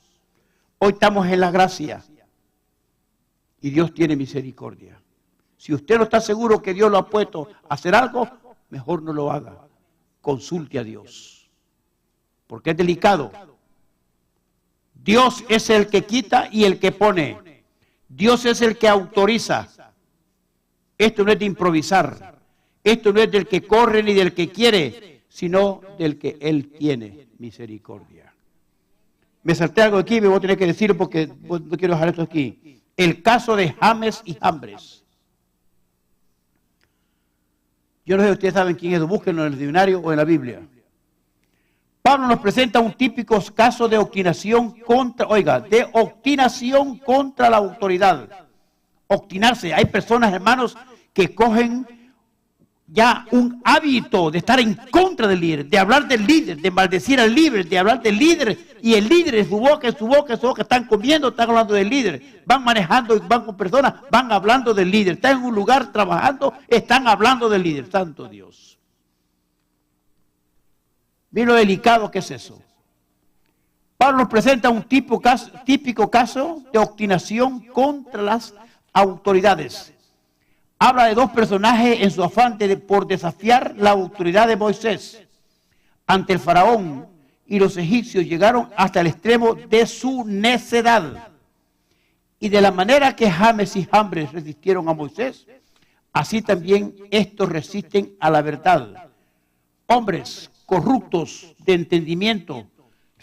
Hoy estamos en la gracia y Dios tiene misericordia. Si usted no está seguro que Dios lo ha puesto a hacer algo, mejor no lo haga. Consulte a Dios, porque es delicado. Dios es el que quita y el que pone. Dios es el que autoriza. Esto no es de improvisar. Esto no es del que corre ni del que quiere, sino del que Él tiene misericordia. Me salté algo aquí, me voy a tener que decir porque no quiero dejar esto aquí. El caso de James y Jambres. Yo no sé si ustedes saben quién es, búsquenlo en el diccionario o en la Biblia. Pablo nos presenta un típico caso de obstinación contra, de obstinación contra la autoridad. Obstinarse. Hay personas, hermanos, que cogen ya un hábito de estar en contra del líder, de hablar del líder, de maldecir al líder, de hablar del líder, y el líder en su boca, están comiendo, están hablando del líder, van manejando, van con personas, van hablando del líder, están en un lugar trabajando, están hablando del líder. Santo Dios. Miren lo delicado que es eso. Pablo nos presenta un típico caso de obstinación contra las autoridades. Habla de dos personajes en su afán por desafiar la autoridad de Moisés. Ante el faraón y los egipcios llegaron hasta el extremo de su necedad. Y de la manera que James y Jambres resistieron a Moisés, así también estos resisten a la verdad. Hombres corruptos de entendimiento,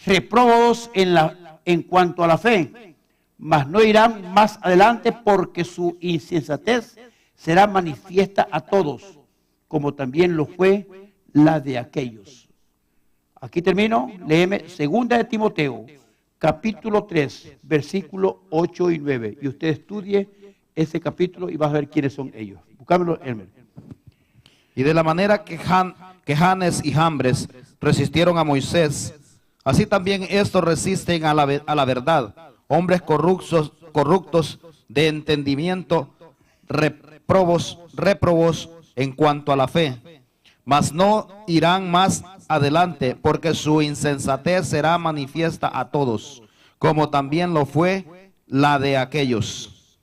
reprobados en cuanto a la fe, mas no irán más adelante porque su insensatez será manifiesta a todos, como también lo fue la de aquellos. Aquí termino, léeme 2 de Timoteo, capítulo 3, versículos 8 y 9. Y usted estudie ese capítulo y va a ver quiénes son ellos. Buscámelo, Elmer. Y de la manera que Janes y Jambres resistieron a Moisés, así también estos resisten a la verdad. Hombres corruptos de entendimiento, reprobos en cuanto a la fe, mas no irán más adelante, porque su insensatez será manifiesta a todos, como también lo fue la de aquellos.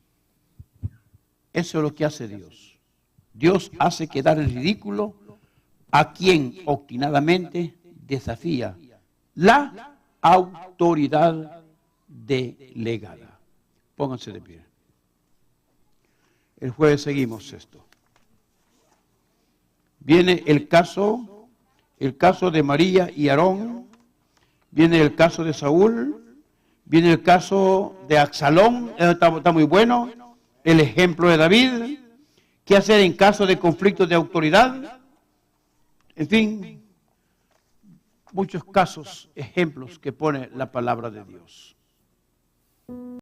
Eso es lo que hace Dios. Dios hace quedar en ridículo a quien obstinadamente desafía la autoridad delegada. Pónganse de pie. El jueves seguimos esto. Viene el caso de María y Aarón, viene el caso de Saúl, viene el caso de Absalón, está muy bueno, el ejemplo de David, qué hacer en caso de conflictos de autoridad, en fin, muchos casos, ejemplos que pone la palabra de Dios.